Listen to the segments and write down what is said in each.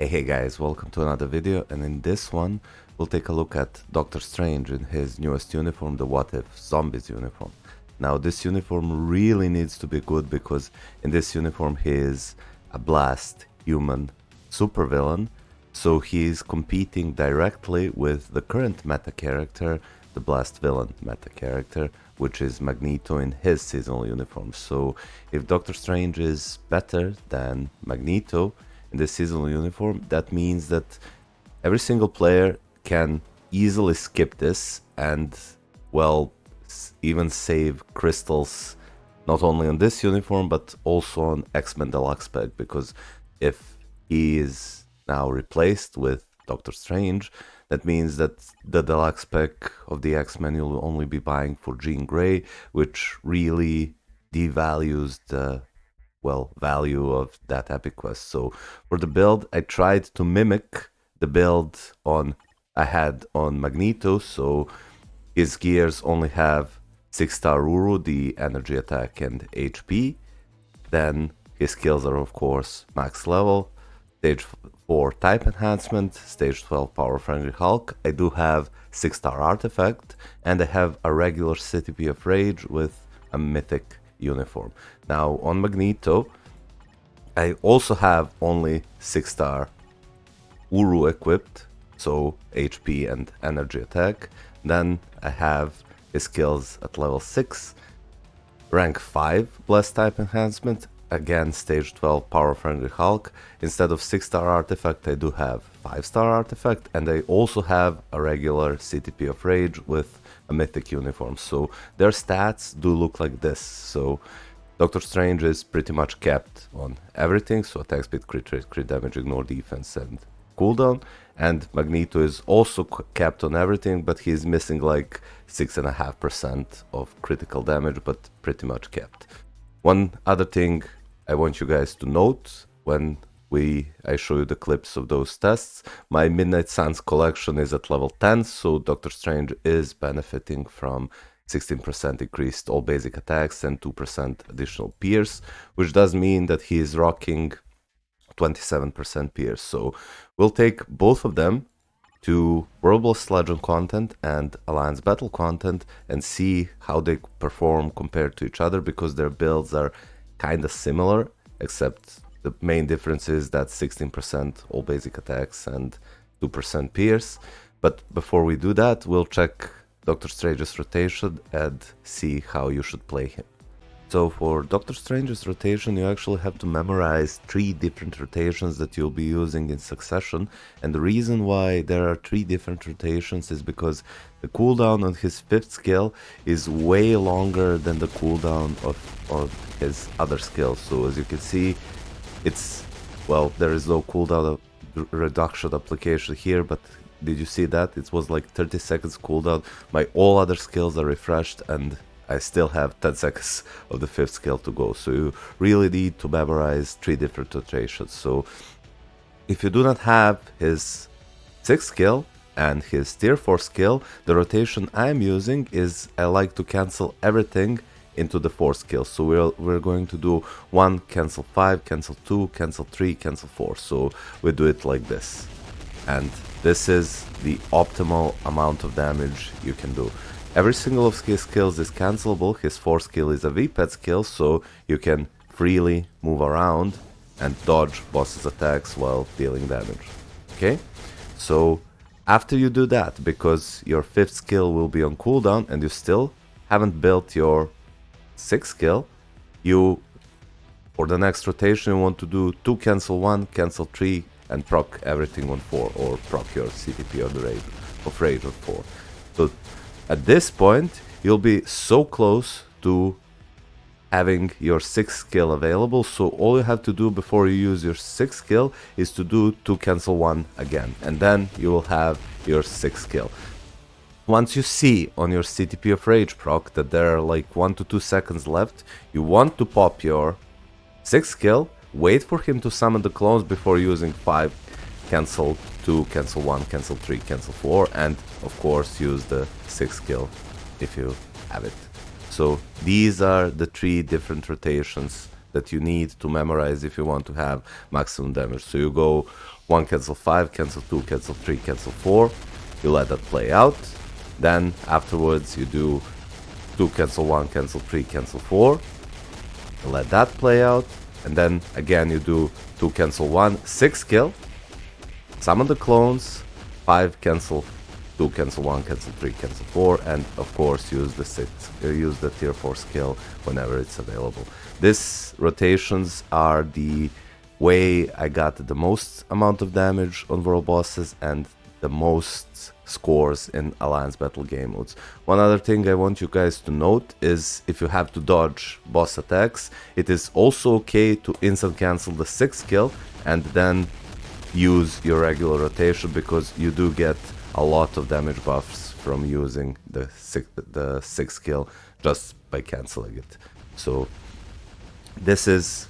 Hey guys, welcome to another video, and in this one we'll take a look at Doctor Strange in his newest uniform, the What If Zombies uniform. Now this uniform really needs to be good because in this uniform he is a blast human supervillain, so he's competing directly with the current meta character, the blast villain meta character, which is Magneto in his seasonal uniform. So if Doctor Strange is better than Magneto in the seasonal uniform, that means that every single player can easily skip this and, well, even save crystals not only on this uniform but also on X-Men Deluxe Pack, because if he is now replaced with Doctor Strange, that means that the Deluxe Pack of the X-Men you'll only be buying for Jean Grey, which really devalues the value of that epic quest. So for the build, I tried to mimic the build I had on Magneto, so his gears only have 6-star Uru, the energy attack and HP. Then his skills are of course max level, stage 4 type enhancement, stage 12 power friendly Hulk. I do have 6-star artifact, and I have a regular CTP of Rage with a mythic uniform. Now on Magneto, I also have only 6-star Uru equipped, so HP and energy attack. Then I have his skills at level 6, rank 5 blast type enhancement, again stage 12 power friendly Hulk. Instead of 6-star artifact, I do have 5-star artifact, and I also have a regular CTP of Rage with a mythic uniform. So their stats do look like this. So Doctor Strange is pretty much kept on everything, so attack speed, crit rate, crit damage, ignore defense and cooldown. And Magneto is also kept on everything, but he's missing like 6.5% of critical damage, but pretty much kept. One other thing I want you guys to note when I show you the clips of those tests, my Midnight Suns collection is at level 10, so Doctor Strange is benefiting from 16% increased all basic attacks and 2% additional pierce, which does mean that he is rocking 27% pierce. So we'll take both of them to World Boss Legend content and Alliance Battle content and see how they perform compared to each other, because their builds are kind of similar, except the main difference is that 16% all basic attacks and 2% pierce. But before we do that, we'll check Doctor Strange's rotation and see how you should play him. So for Doctor Strange's rotation, you actually have to memorize 3 different rotations that you'll be using in succession. And the reason why there are 3 different rotations is because the cooldown on his 5th skill is way longer than the cooldown of his other skills. So as you can see, there is no cooldown reduction application here, but did you see that? It was like 30 seconds cooldown. My all other skills are refreshed and I still have 10 seconds of the 5th skill to go. So you really need to memorize 3 different rotations. So if you do not have his 6th skill and his tier 4 skill, the rotation I'm using is I like to cancel everything into the 4th skill. So we're going to do 1, cancel 5, cancel 2, cancel 3, cancel 4. So we do it like this. And this is the optimal amount of damage you can do. Every single of his skills is cancelable. His 4th skill is a VPET skill, so you can freely move around and dodge bosses' attacks while dealing damage. Okay? So after you do that, because your 5th skill will be on cooldown and you still haven't built your 6th skill, for the next rotation you want to do 2 cancel 1, cancel 3, and proc everything on 4, or proc your CTP of Rage on 4. So at this point, you'll be so close to having your 6th skill available, so all you have to do before you use your 6th skill is to do 2 cancel 1 again, and then you will have your 6th skill. Once you see on your CTP of Rage proc that there are like 1 to 2 seconds left, you want to pop your 6th skill, wait for him to summon the clones before using 5, cancel 2, cancel 1, cancel 3, cancel 4, and of course use the 6th skill if you have it. So these are the 3 different rotations that you need to memorize if you want to have maximum damage. So you go 1 cancel 5, cancel 2, cancel 3, cancel 4. You let that play out. Then afterwards you do 2 cancel 1, cancel 3, cancel 4. You let that play out. And then again you do 2 cancel 1, 6 kill. Summon the clones, 5 cancel 2 cancel 1, cancel 3, cancel 4, and of course use the tier 4 skill whenever it's available. These rotations are the way I got the most amount of damage on world bosses and the most scores in Alliance Battle game modes. One other thing I want you guys to note is if you have to dodge boss attacks, it is also okay to instant cancel the 6 kill and then use your regular rotation, because you do get a lot of damage buffs from using the 6 kill just by canceling it. So this is,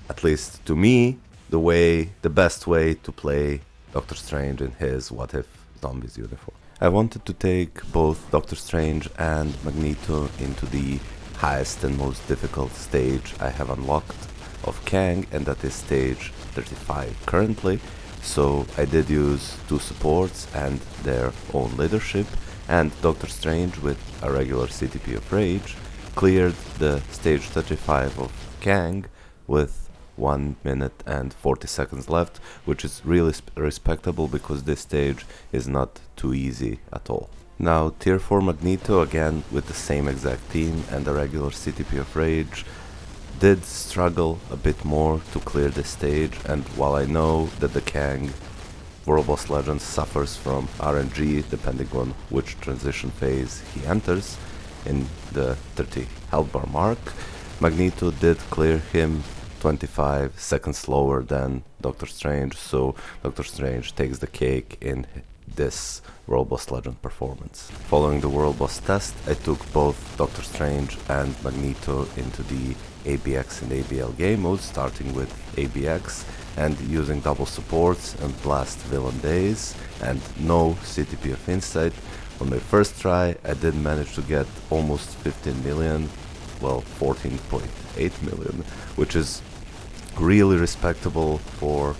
at least to me, the best way to play Doctor Strange in his What If Zombies uniform. I wanted to take both Doctor Strange and Magneto into the highest and most difficult stage I have unlocked of Kang, and that is stage 35 currently. So I did use 2 supports and their own leadership, and Doctor Strange with a regular CTP of Rage cleared the stage 35 of Kang with 1 minute and 40 seconds left, which is really respectable because this stage is not too easy at all. Now tier 4 Magneto, again with the same exact team and a regular CTP of Rage, did struggle a bit more to clear the stage, and while I know that the Kang World Boss Legend suffers from RNG depending on which transition phase he enters in the 30 health bar mark, Magneto did clear him 25 seconds slower than Doctor Strange, so Doctor Strange takes the cake in this World Boss Legend performance. Following the World Boss test, I took both Doctor Strange and Magneto into the ABX and ABL game mode, starting with ABX and using double supports and blast villain days and no CTP of Insight. On my first try I did manage to get almost 15 million, well 14.8 million, which is really respectable for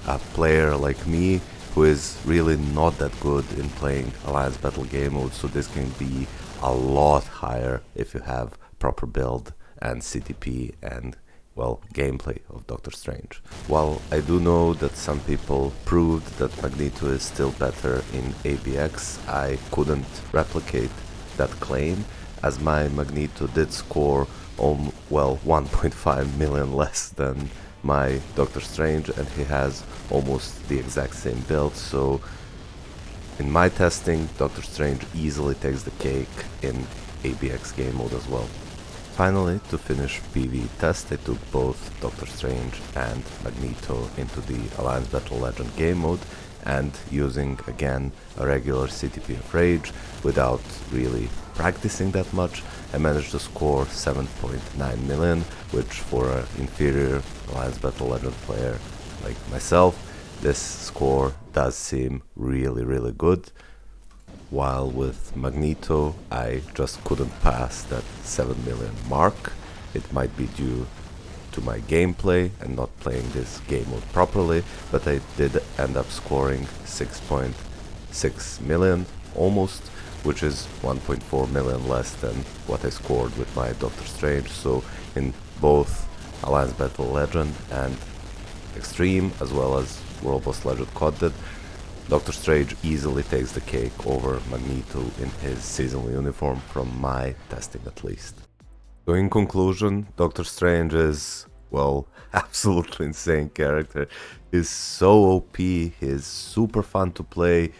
a player like me who is really not that good in playing Alliance Battle game mode, so this can be a lot higher if you have proper build and CTP and, well, gameplay of Doctor Strange. While I do know that some people proved that Magneto is still better in ABX, I couldn't replicate that claim, as my Magneto did score, well, 1.5 million less than my Doctor Strange, and he has almost the exact same build, so in my testing, Doctor Strange easily takes the cake in ABX game mode as well. Finally, to finish PvE test, I took both Doctor Strange and Magneto into the Alliance Battle Legend game mode, and using again a regular CTP of Rage without really practicing that much, I managed to score 7.9 million, which for an inferior Alliance Battle Legend player like myself, this score does seem really good. While with Magneto I just couldn't pass that 7 million mark. It might be due to my gameplay and not playing this game mode properly, but I did end up scoring 6.6 million almost, which is 1.4 million less than what I scored with my Doctor Strange. So in both Alliance Battle Legend and Extreme, as well as World Boss Legend COD, Doctor Strange easily takes the cake over Magneto in his seasonal uniform, from my testing at least. So in conclusion, Doctor Strange is, well, absolutely insane character. He's so OP, he's super fun to play,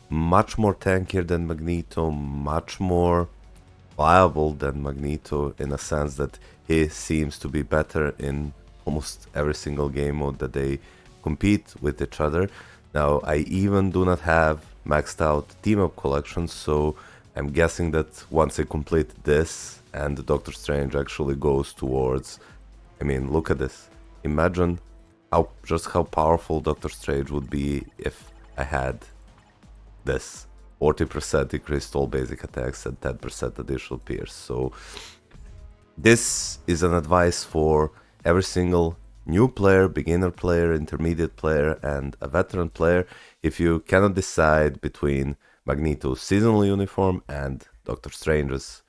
much more tankier than Magneto, much more viable than Magneto in a sense that he seems to be better in almost every single game mode that they compete with each other. Now, I even do not have maxed out team-up collections, so I'm guessing that once I complete this and Doctor Strange actually goes towards, I mean, look at this. Imagine just how powerful Doctor Strange would be if I had this 40% increased all basic attacks and 10% additional pierce. So this is an advice for every single new player, beginner player, intermediate player, and a veteran player, if you cannot decide between Magneto's seasonal uniform and Doctor Strange's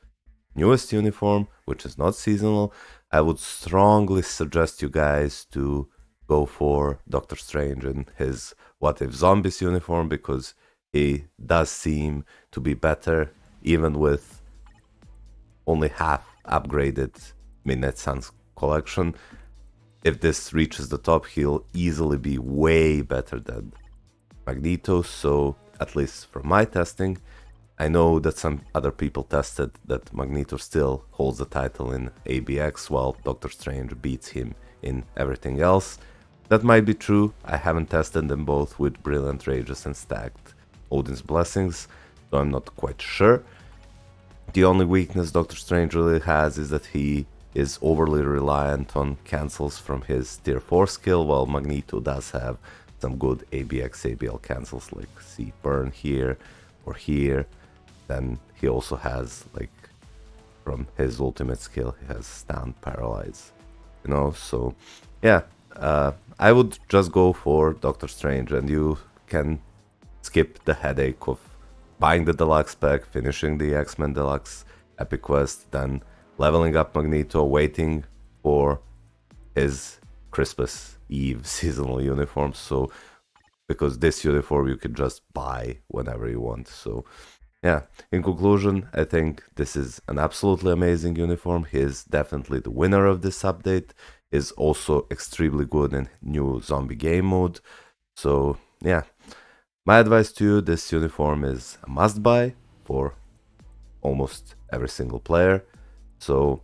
newest uniform, which is not seasonal, I would strongly suggest you guys to go for Doctor Strange in his What If Zombies uniform, because he does seem to be better even with only half upgraded Midnight Suns collection. If this reaches the top, he'll easily be way better than Magneto. So at least from my testing, I know that some other people tested that Magneto still holds the title in ABX while Doctor Strange beats him in everything else. That might be true. I haven't tested them both with Brilliant Rages and stacked Odin's Blessings, so I'm not quite sure. The only weakness Doctor Strange really has is that he is overly reliant on cancels from his Tier 4 skill, while Magneto does have some good ABX ABL cancels, like see burn here or here. Then he also has, like, from his ultimate skill, he has stun, paralyze, you know. So yeah, I would just go for Doctor Strange, and you can skip the headache of buying the deluxe pack, finishing the X-Men Deluxe Epic Quest, then leveling up Magneto, waiting for his Christmas Eve seasonal uniform. So because this uniform you can just buy whenever you want. So yeah, in conclusion, I think this is an absolutely amazing uniform. He is definitely the winner of this update. Is also extremely good in new zombie game mode. So yeah, my advice to you, this uniform is a must buy for almost every single player. So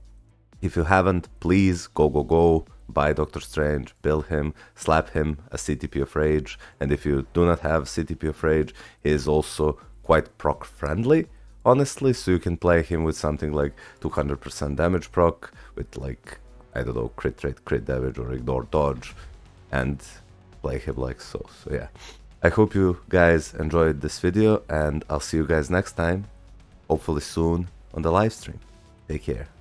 if you haven't, please go buy Doctor Strange, build him, slap him a CTP of Rage. And if you do not have CTP of Rage, he is also quite proc friendly, honestly, so you can play him with something like 200% damage proc with, like, I don't know, crit rate, crit damage, or ignore dodge, and play him like so. So yeah, I hope you guys enjoyed this video, and I'll see you guys next time, hopefully soon on the live stream. Take care.